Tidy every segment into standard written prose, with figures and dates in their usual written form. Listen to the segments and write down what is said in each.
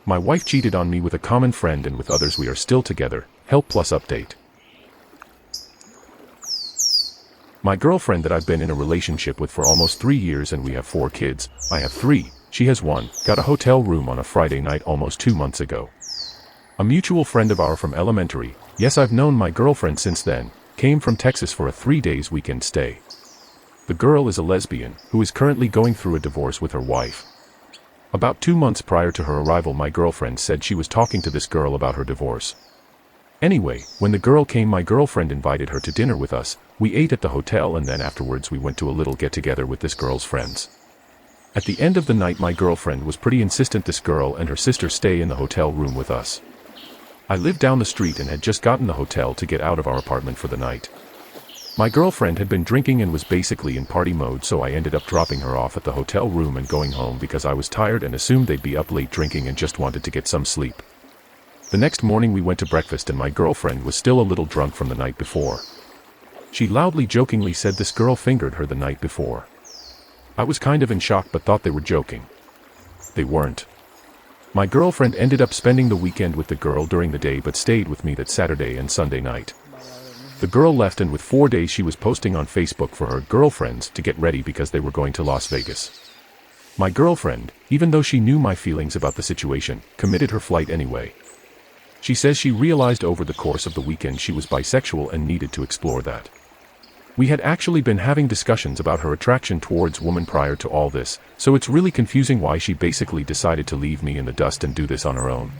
My wife cheated on me with a common friend and with others. We are still together. Help plus update. My girlfriend that I've been in a relationship with for almost 3 years, and we have 4 kids. I have 3. She has 1. Got a hotel room on a Friday night almost 2 months ago. A mutual friend of ours from elementary, yes, I've known my girlfriend since then, came from Texas for a 3-day weekend stay. The girl is a lesbian, who is currently going through a divorce with her wife. About 2 months prior to her arrival, my girlfriend said she was talking to this girl about her divorce. Anyway, when the girl came, my girlfriend invited her to dinner with us. We ate at the hotel, and then afterwards we went to a little get-together with this girl's friends. At the end of the night, my girlfriend was pretty insistent this girl and her sister stay in the hotel room with us. I lived down the street and had just gotten the hotel to get out of our apartment for the night. My girlfriend had been drinking and was basically in party mode, so I ended up dropping her off at the hotel room and going home because I was tired and assumed they'd be up late drinking and just wanted to get some sleep. The next morning we went to breakfast and my girlfriend was still a little drunk from the night before. She loudly jokingly said this girl fingered her the night before. I was kind of in shock but thought they were joking. They weren't. My girlfriend ended up spending the weekend with the girl during the day but stayed with me that Saturday and Sunday night. The girl left, and with 4 days she was posting on Facebook for her girlfriends to get ready because they were going to Las Vegas. My girlfriend, even though she knew my feelings about the situation, committed her flight anyway. She says she realized over the course of the weekend she was bisexual and needed to explore that. We had actually been having discussions about her attraction towards women prior to all this, so it's really confusing why she basically decided to leave me in the dust and do this on her own.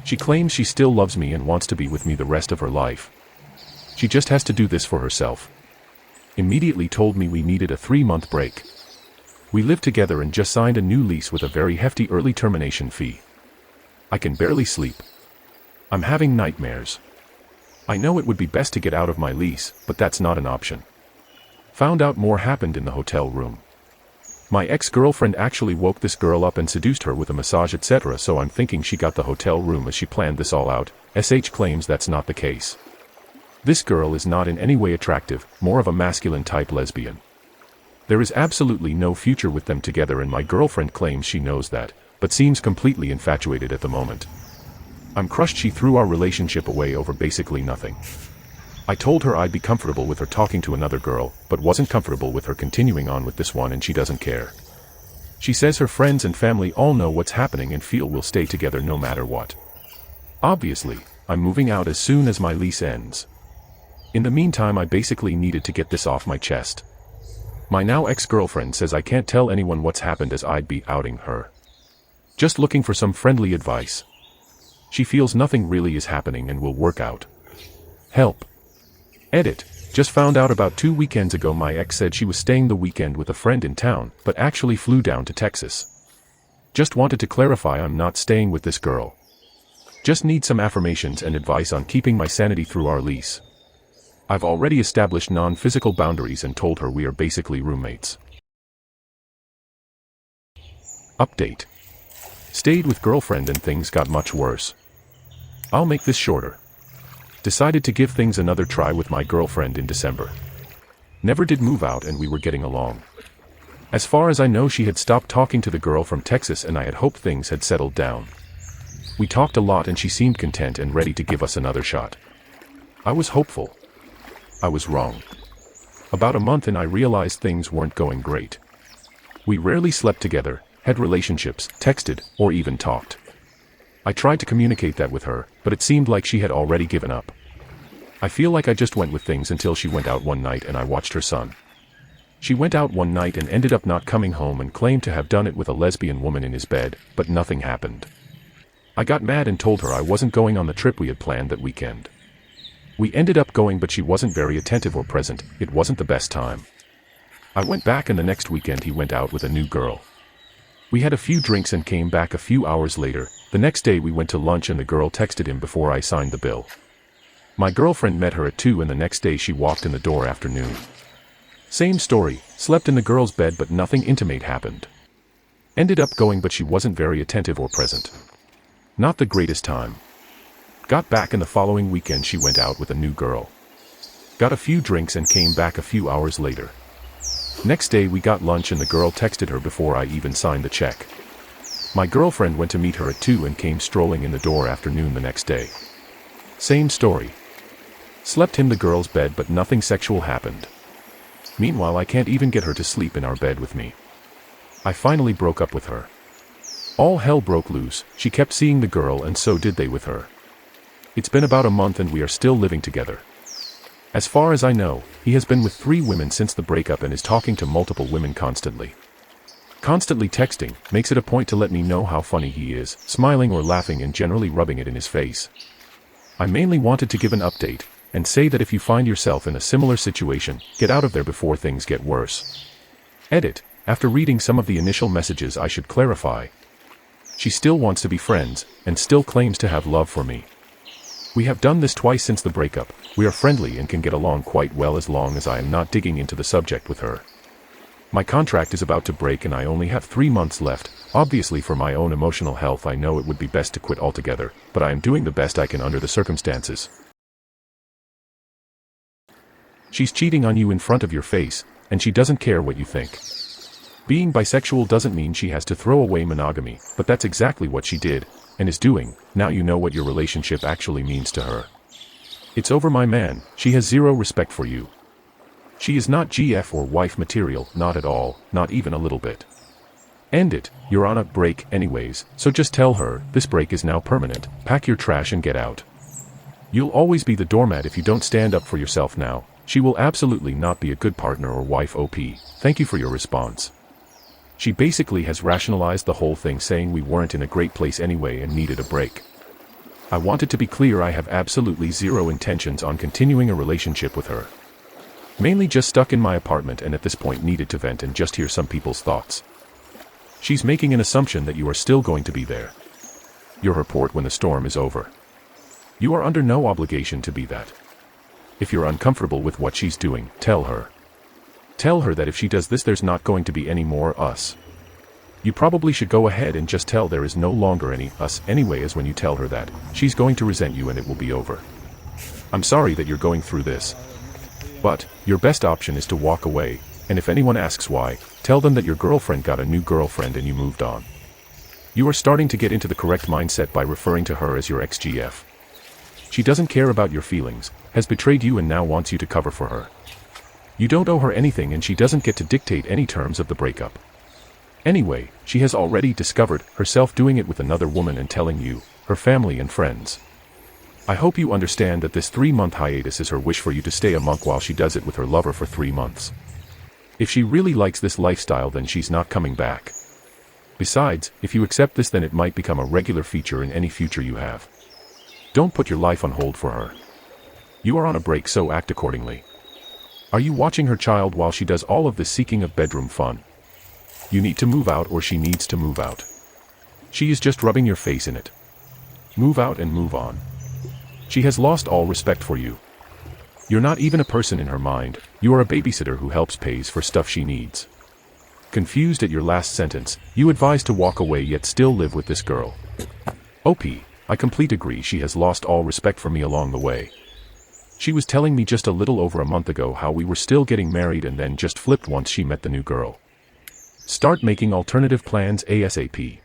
She claims she still loves me and wants to be with me the rest of her life. She just has to do this for herself. Immediately told me we needed a 3-month break. We live together and just signed a new lease with a very hefty early termination fee. I can barely sleep. I'm having nightmares. I know it would be best to get out of my lease, but that's not an option. Found out more happened in the hotel room. My ex-girlfriend actually woke this girl up and seduced her with a massage etc., so I'm thinking she got the hotel room as she planned this all out. SH claims that's not the case. This girl is not in any way attractive, more of a masculine type lesbian. There is absolutely no future with them together, and my girlfriend claims she knows that, but seems completely infatuated at the moment. I'm crushed. She threw our relationship away over basically nothing. I told her I'd be comfortable with her talking to another girl, but wasn't comfortable with her continuing on with this one, and she doesn't care. She says her friends and family all know what's happening and feel we'll stay together no matter what. Obviously, I'm moving out as soon as my lease ends. In the meantime, I basically needed to get this off my chest. My now ex-girlfriend says I can't tell anyone what's happened as I'd be outing her. Just looking for some friendly advice. She feels nothing really is happening and will work out. Help. Edit. Just found out about 2 weekends ago my ex said she was staying the weekend with a friend in town, but actually flew down to Texas. Just wanted to clarify I'm not staying with this girl. Just need some affirmations and advice on keeping my sanity through our lease. I've already established non-physical boundaries and told her we are basically roommates. Update. Stayed with girlfriend and things got much worse. I'll make this shorter. Decided to give things another try with my girlfriend in December. Never did move out and we were getting along. As far as I know, she had stopped talking to the girl from Texas and I had hoped things had settled down. We talked a lot and she seemed content and ready to give us another shot. I was hopeful. I was wrong. About a month in I realized things weren't going great. We rarely slept together, had relationships, texted, or even talked. I tried to communicate that with her, but it seemed like she had already given up. I feel like I just went with things until she went out one night and I watched her son. She went out one night and ended up not coming home and claimed to have done it with a lesbian woman in his bed, but nothing happened. I got mad and told her I wasn't going on the trip we had planned that weekend. We ended up going, but she wasn't very attentive or present. It wasn't the best time. I went back and the next weekend he went out with a new girl. We had a few drinks and came back a few hours later. The next day we went to lunch and the girl texted him before I signed the bill. My girlfriend met her at 2 and the next day she walked in the door after noon. Same story, slept in the girl's bed but nothing intimate happened. Ended up going but she wasn't very attentive or present. Not the greatest time. Got back and the following weekend she went out with a new girl. Got a few drinks and came back a few hours later. Next day we got lunch and the girl texted her before I even signed the check. My girlfriend went to meet her at 2 and came strolling in the door after noon the next day. Same story. Slept in the girl's bed but nothing sexual happened. Meanwhile I can't even get her to sleep in our bed with me. I finally broke up with her. All hell broke loose, she kept seeing the girl and so did they with her. It's been about a month and we are still living together. As far as I know, he has been with 3 women since the breakup and is talking to multiple women constantly. Constantly texting, makes it a point to let me know how funny he is, smiling or laughing and generally rubbing it in his face. I mainly wanted to give an update, and say that if you find yourself in a similar situation, get out of there before things get worse. Edit, after reading some of the initial messages I should clarify. She still wants to be friends, and still claims to have love for me. We have done this twice since the breakup, we are friendly and can get along quite well as long as I am not digging into the subject with her. My contract is about to break and I only have 3 months left. Obviously for my own emotional health I know it would be best to quit altogether, but I am doing the best I can under the circumstances. She's cheating on you in front of your face, and she doesn't care what you think. Being bisexual doesn't mean she has to throw away monogamy, but that's exactly what she did, and is doing. Now you know what your relationship actually means to her. It's over, my man. She has zero respect for you. She is not GF or wife material, not at all, not even a little bit. End it, you're on a break anyways, so just tell her, this break is now permanent, pack your trash and get out. You'll always be the doormat if you don't stand up for yourself now. She will absolutely not be a good partner or wife. OP, thank you for your response. She basically has rationalized the whole thing saying we weren't in a great place anyway and needed a break. I wanted to be clear, I have absolutely zero intentions on continuing a relationship with her. Mainly just stuck in my apartment and at this point needed to vent and just hear some people's thoughts. She's making an assumption that you are still going to be there. You're her port when the storm is over. You are under no obligation to be that. If you're uncomfortable with what she's doing, tell her. Tell her that if she does this there's not going to be any more us. You probably should go ahead and just tell there is no longer any us anyway, as when you tell her that, she's going to resent you and it will be over. I'm sorry that you're going through this. But, your best option is to walk away, and if anyone asks why, tell them that your girlfriend got a new girlfriend and you moved on. You are starting to get into the correct mindset by referring to her as your ex-GF. She doesn't care about your feelings, has betrayed you and now wants you to cover for her. You don't owe her anything and she doesn't get to dictate any terms of the breakup. Anyway, she has already discovered herself doing it with another woman and telling you, her family and friends. I hope you understand that this 3-month hiatus is her wish for you to stay a monk while she does it with her lover for 3 months. If she really likes this lifestyle then she's not coming back. Besides, if you accept this then it might become a regular feature in any future you have. Don't put your life on hold for her. You are on a break, so act accordingly. Are you watching her child while she does all of this seeking of bedroom fun? You need to move out or she needs to move out. She is just rubbing your face in it. Move out and move on. She has lost all respect for you. You're not even a person in her mind, you are a babysitter who helps pays for stuff she needs. Confused at your last sentence, you advise to walk away yet still live with this girl. OP, I completely agree, she has lost all respect for me along the way. She was telling me just a little over a month ago how we were still getting married and then just flipped once she met the new girl. Start making alternative plans ASAP.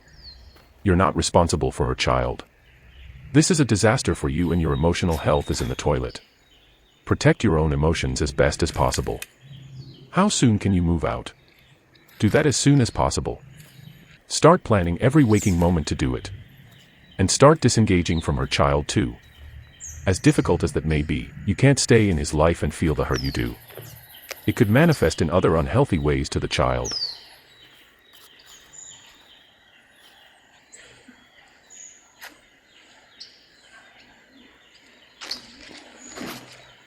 You're not responsible for her child. This is a disaster for you and your emotional health is in the toilet. Protect your own emotions as best as possible. How soon can you move out? Do that as soon as possible. Start planning every waking moment to do it. And start disengaging from her child too. As difficult as that may be, you can't stay in his life and feel the hurt you do. It could manifest in other unhealthy ways to the child.